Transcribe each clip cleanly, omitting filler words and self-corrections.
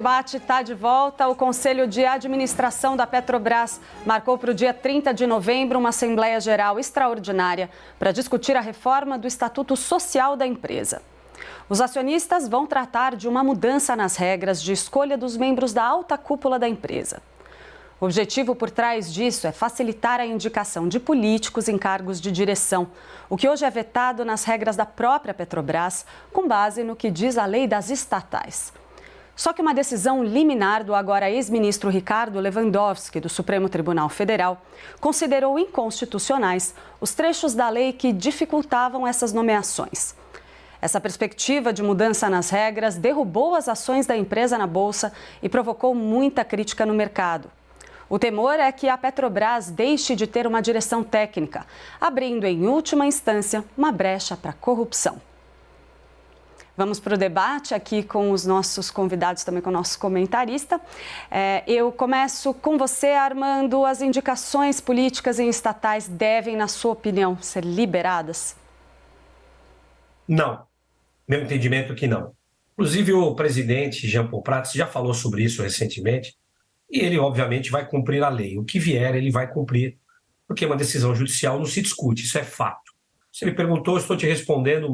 O debate está de volta. O Conselho de Administração da Petrobras marcou para o dia 30 de novembro uma Assembleia Geral extraordinária para discutir a reforma do Estatuto Social da empresa. Os acionistas vão tratar de uma mudança nas regras de escolha dos membros da alta cúpula da empresa. O objetivo por trás disso é facilitar a indicação de políticos em cargos de direção, o que hoje é vetado nas regras da própria Petrobras, com base no que diz a lei das estatais. Só que uma decisão liminar do agora ex-ministro Ricardo Lewandowski, do Supremo Tribunal Federal, considerou inconstitucionais os trechos da lei que dificultavam essas nomeações. Essa perspectiva de mudança nas regras derrubou as ações da empresa na Bolsa e provocou muita crítica no mercado. O temor é que a Petrobras deixe de ter uma direção técnica, abrindo, em última instância, uma brecha para a corrupção. Vamos para o debate aqui com os nossos convidados, também com o nosso comentarista. Eu começo com você, Armando. As indicações políticas em estatais devem, na sua opinião, ser liberadas? Não. Meu entendimento é que não. Inclusive, o presidente Jean Paul Prats já falou sobre isso recentemente e ele, obviamente, vai cumprir a lei. O que vier, ele vai cumprir, porque uma decisão judicial não se discute, isso é fato. Você me perguntou, eu estou te respondendo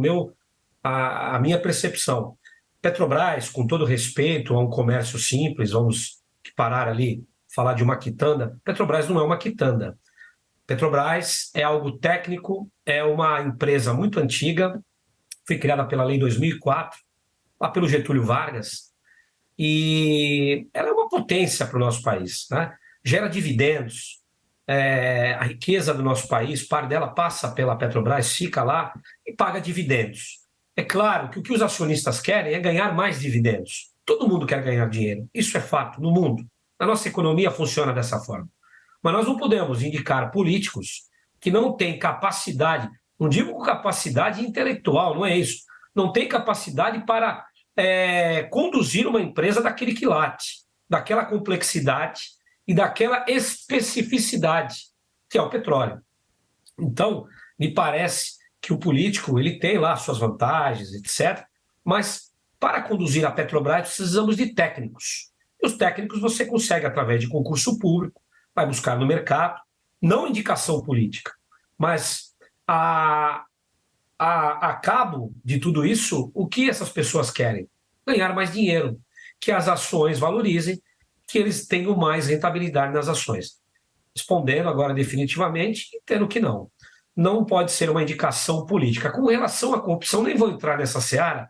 a minha percepção. Petrobras, com todo respeito a um comércio simples, vamos parar ali, falar de uma quitanda. Petrobras não é uma quitanda. Petrobras é algo técnico, é uma empresa muito antiga, foi criada pela lei 2004, lá pelo Getúlio Vargas, e ela é uma potência para o nosso país, né? Gera dividendos, a riqueza do nosso país, parte dela passa pela Petrobras, fica lá e paga dividendos. É claro que o que os acionistas querem é ganhar mais dividendos. Todo mundo quer ganhar dinheiro. Isso é fato no mundo. A nossa economia funciona dessa forma. Mas nós não podemos indicar políticos que não têm capacidade, não digo capacidade intelectual, não é isso. Não têm capacidade para conduzir uma empresa daquele quilate, daquela complexidade e daquela especificidade que é o petróleo. Então, me parece que o político ele tem lá suas vantagens, etc. Mas para conduzir a Petrobras precisamos de técnicos. E os técnicos você consegue através de concurso público, vai buscar no mercado, não indicação política. Mas a cabo de tudo isso, o que essas pessoas querem? Ganhar mais dinheiro, que as ações valorizem, que eles tenham mais rentabilidade nas ações. Respondendo agora definitivamente, entendo que não. Não pode ser uma indicação política. Com relação à corrupção, nem vou entrar nessa seara,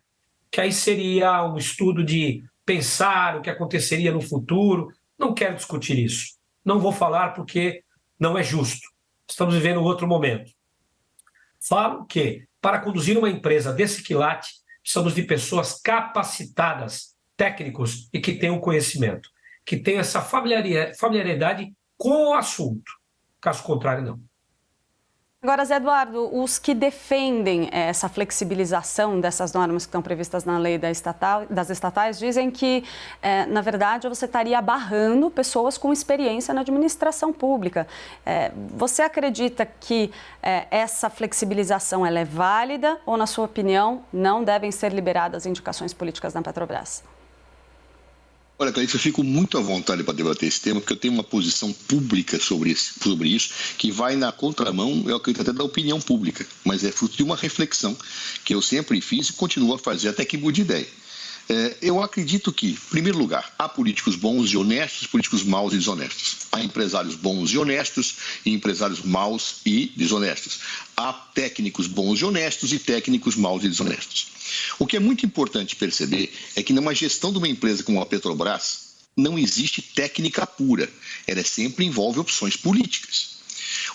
que aí seria um estudo de pensar o que aconteceria no futuro. Não quero discutir isso. Não vou falar porque não é justo. Estamos vivendo outro momento. Falo que, para conduzir uma empresa desse quilate, precisamos de pessoas capacitadas, técnicos e que tenham conhecimento, que tenham essa familiaridade com o assunto. Caso contrário, não. Agora, Zé Eduardo, os que defendem essa flexibilização dessas normas que estão previstas na lei das estatais dizem que, na verdade, você estaria barrando pessoas com experiência na administração pública. Você acredita que essa flexibilização ela é válida ou, na sua opinião, não devem ser liberadas indicações políticas na Petrobras? Olha, Clarice, eu fico muito à vontade para debater esse tema, porque eu tenho uma posição pública sobre isso, que vai na contramão, eu acredito até da opinião pública, mas é fruto de uma reflexão que eu sempre fiz e continuo a fazer até que mude de ideia. Eu acredito que, em primeiro lugar, há políticos bons e honestos, políticos maus e desonestos. Há empresários bons e honestos e empresários maus e desonestos. Há técnicos bons e honestos e técnicos maus e desonestos. O que é muito importante perceber é que numa gestão de uma empresa como a Petrobras, não existe técnica pura. Ela sempre envolve opções políticas.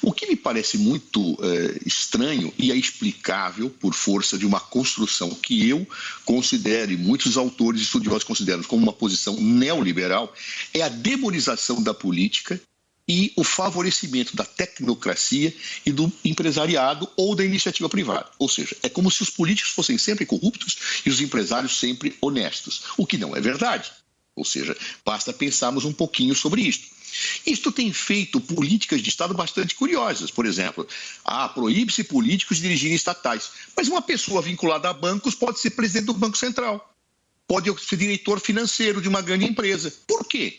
O que me parece muito estranho e é explicável por força de uma construção que eu considero e muitos autores e estudiosos consideram como uma posição neoliberal é a demonização da política e o favorecimento da tecnocracia e do empresariado ou da iniciativa privada. Ou seja, é como se os políticos fossem sempre corruptos e os empresários sempre honestos, o que não é verdade. Ou seja, basta pensarmos um pouquinho sobre isto. Isto tem feito políticas de Estado bastante curiosas. Por exemplo, proíbe-se políticos de dirigirem estatais. Mas uma pessoa vinculada a bancos pode ser presidente do Banco Central. pode ser diretor financeiro de uma grande empresa. Por quê?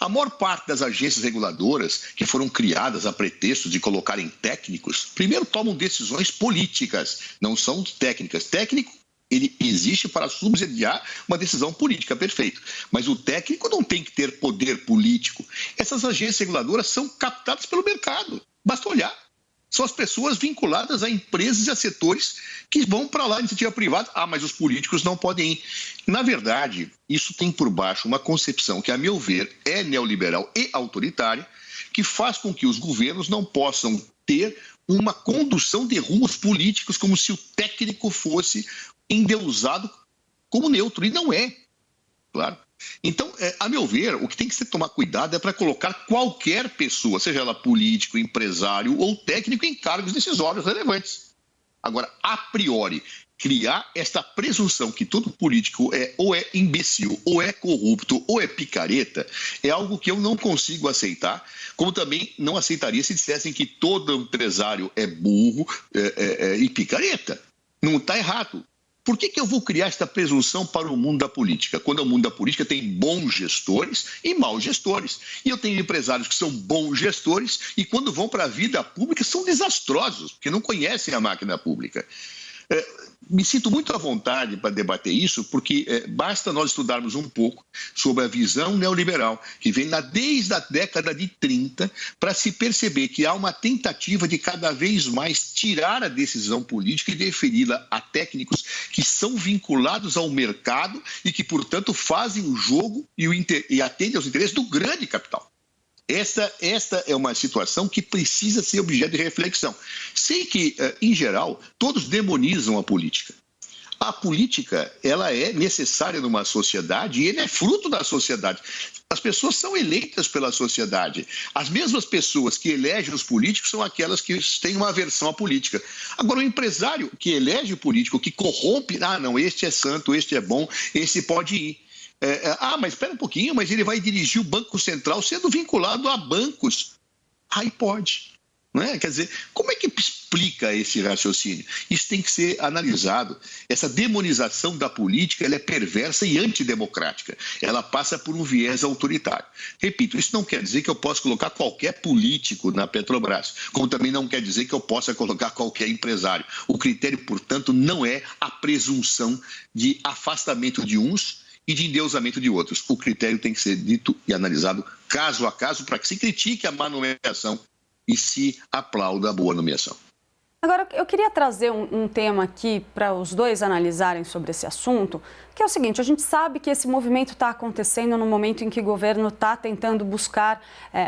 A maior parte das agências reguladoras que foram criadas a pretexto de colocarem técnicos, primeiro tomam decisões políticas, não são técnicas. Técnico, ele existe para subsidiar uma decisão política, perfeito. Mas o técnico não tem que ter poder político. Essas agências reguladoras são captadas pelo mercado. Basta olhar. São as pessoas vinculadas a empresas e a setores que vão para lá, iniciativa privada. Ah, mas os políticos não podem ir. Na verdade, isso tem por baixo uma concepção que, a meu ver, é neoliberal e autoritária, que faz com que os governos não possam ter uma condução de rumos políticos como se o técnico fosse endeusado como neutro. E não é, claro. Então, a meu ver, o que tem que se tomar cuidado é para colocar qualquer pessoa, seja ela político, empresário ou técnico, em cargos decisórios relevantes. Agora, a priori, criar esta presunção que todo político ou é imbecil, ou é corrupto, ou é picareta, é algo que eu não consigo aceitar, como também não aceitaria se dissessem que todo empresário é burro e picareta. Não está errado. Por que eu vou criar esta presunção para o mundo da política? Quando o mundo da política tem bons gestores e maus gestores. E eu tenho empresários que são bons gestores e quando vão para a vida pública são desastrosos, porque não conhecem a máquina pública. Me sinto muito à vontade para debater isso, porque basta nós estudarmos um pouco sobre a visão neoliberal, que vem desde a década de 30, para se perceber que há uma tentativa de cada vez mais tirar a decisão política e deferi-la a técnicos que são vinculados ao mercado e que, portanto, fazem o jogo e atendem aos interesses do grande capital. Esta é uma situação que precisa ser objeto de reflexão. Sei que, em geral, todos demonizam a política. A política, ela é necessária numa sociedade e ele é fruto da sociedade. As pessoas são eleitas pela sociedade. As mesmas pessoas que elegem os políticos são aquelas que têm uma aversão à política. Agora, o empresário que elege o político, que corrompe, não, este é santo, este é bom, esse pode ir. Mas espera um pouquinho, mas ele vai dirigir o Banco Central sendo vinculado a bancos. Aí pode. Não é? Quer dizer, como é que explica esse raciocínio? Isso tem que ser analisado. Essa demonização da política ela é perversa e antidemocrática. Ela passa por um viés autoritário. Repito, isso não quer dizer que eu possa colocar qualquer político na Petrobras, como também não quer dizer que eu possa colocar qualquer empresário. O critério, portanto, não é a presunção de afastamento de uns e de endeusamento de outros. O critério tem que ser dito e analisado caso a caso para que se critique a má nomeação e se aplauda a boa nomeação. Agora, eu queria trazer um tema aqui para os dois analisarem sobre esse assunto, que é o seguinte: a gente sabe que esse movimento está acontecendo no momento em que o governo está tentando buscar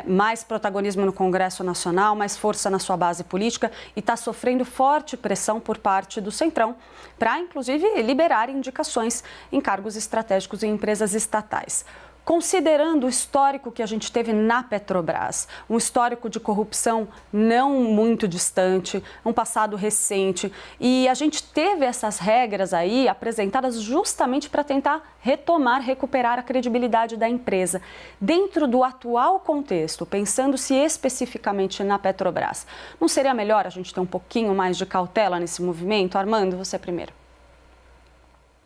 mais protagonismo no Congresso Nacional, mais força na sua base política e está sofrendo forte pressão por parte do Centrão para, inclusive, liberar indicações em cargos estratégicos em empresas estatais. Considerando o histórico que a gente teve na Petrobras, um histórico de corrupção não muito distante, um passado recente, e a gente teve essas regras aí apresentadas justamente para tentar recuperar a credibilidade da empresa. Dentro do atual contexto, pensando-se especificamente na Petrobras, não seria melhor a gente ter um pouquinho mais de cautela nesse movimento? Armando, você primeiro.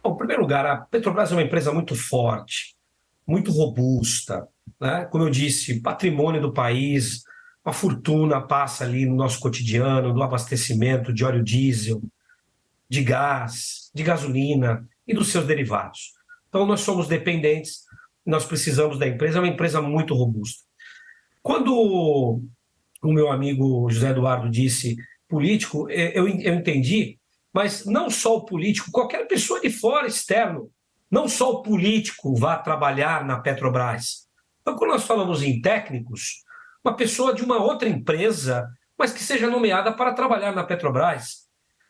Bom, em primeiro lugar, a Petrobras é uma empresa muito forte, muito robusta, né? Como eu disse, patrimônio do país, uma fortuna passa ali no nosso cotidiano, do abastecimento de óleo diesel, de gás, de gasolina e dos seus derivados. Então, nós somos dependentes, nós precisamos da empresa, é uma empresa muito robusta. Quando o meu amigo José Eduardo disse político, eu entendi, mas não só o político, qualquer pessoa de fora, externo, não só o político vá trabalhar na Petrobras. Então, quando nós falamos em técnicos, uma pessoa de uma outra empresa, mas que seja nomeada para trabalhar na Petrobras.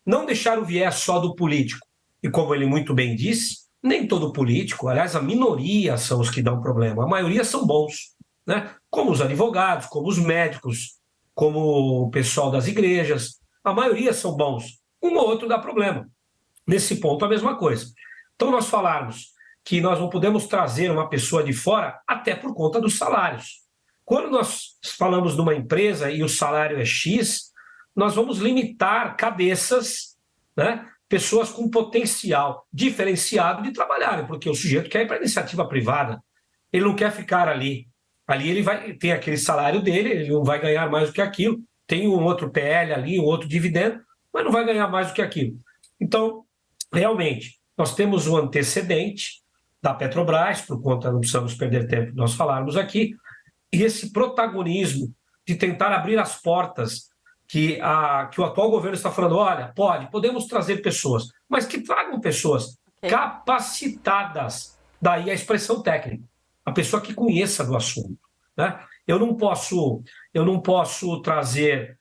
Não deixar o viés só do político. E como ele muito bem disse, nem todo político, aliás, a minoria são os que dão problema. A maioria são bons, né? Como os advogados, como os médicos, como o pessoal das igrejas. A maioria são bons. Um ou outro dá problema. Nesse ponto, a mesma coisa. Então, nós falarmos que nós não podemos trazer uma pessoa de fora até por conta dos salários. Quando nós falamos de uma empresa e o salário é X, nós vamos limitar cabeças, né, pessoas com potencial diferenciado de trabalharem, porque o sujeito quer ir para a iniciativa privada, ele não quer ficar ali. Ali ele tem aquele salário dele, ele não vai ganhar mais do que aquilo, tem um outro PL ali, um outro dividendo, mas não vai ganhar mais do que aquilo. Então, realmente, nós temos um antecedente da Petrobras, por conta, não precisamos perder tempo nós falarmos aqui, e esse protagonismo de tentar abrir as portas que o atual governo está falando, olha, podemos trazer pessoas, mas que tragam pessoas capacitadas, daí a expressão técnica, a pessoa que conheça do assunto, né? Eu não posso trazer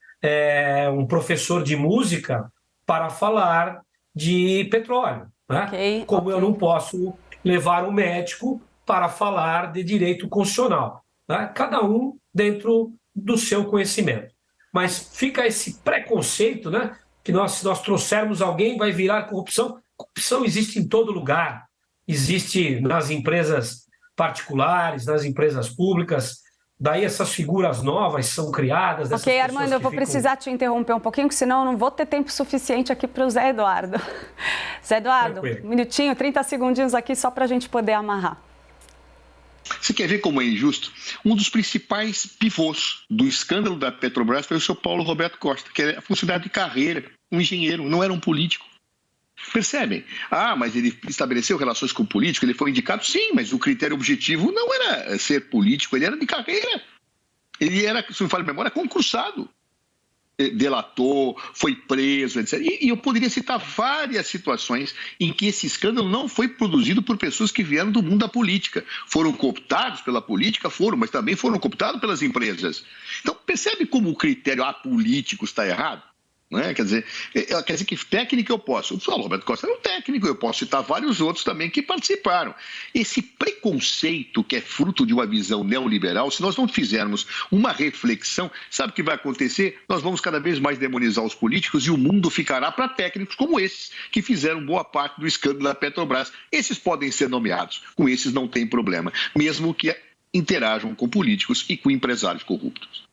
um professor de música para falar de petróleo, né? Como eu não posso levar um médico para falar de direito constitucional, né? Cada um dentro do seu conhecimento. Mas fica esse preconceito, né? Que se nós trouxermos alguém, vai virar corrupção. Corrupção existe em todo lugar. Existe nas empresas particulares, nas empresas públicas. Daí essas figuras novas são criadas. Ok, Armando, eu vou precisar te interromper um pouquinho, porque senão eu não vou ter tempo suficiente aqui para o Zé Eduardo. Zé Eduardo, um minutinho, 30 segundinhos aqui só para a gente poder amarrar. Você quer ver como é injusto? Um dos principais pivôs do escândalo da Petrobras foi o seu Paulo Roberto Costa, que era funcionário de carreira, um engenheiro, não era um político. Percebem? Mas ele estabeleceu relações com o político, ele foi indicado? Sim, mas o critério objetivo não era ser político, ele era de carreira. Ele era, se não me falha a memória, concursado. Delatou, foi preso, etc. E eu poderia citar várias situações em que esse escândalo não foi produzido por pessoas que vieram do mundo da política. Foram cooptados pela política? Foram, mas também foram cooptados pelas empresas. Então, percebe como o critério apolítico está errado? Não é? Quer dizer que técnico eu posso. O Paulo Roberto Costa era um técnico, eu posso citar vários outros também que participaram. Esse preconceito que é fruto de uma visão neoliberal, se nós não fizermos uma reflexão, sabe o que vai acontecer? Nós vamos cada vez mais demonizar os políticos e o mundo ficará para técnicos como esses, que fizeram boa parte do escândalo da Petrobras. Esses podem ser nomeados, com esses não tem problema, mesmo que interajam com políticos e com empresários corruptos.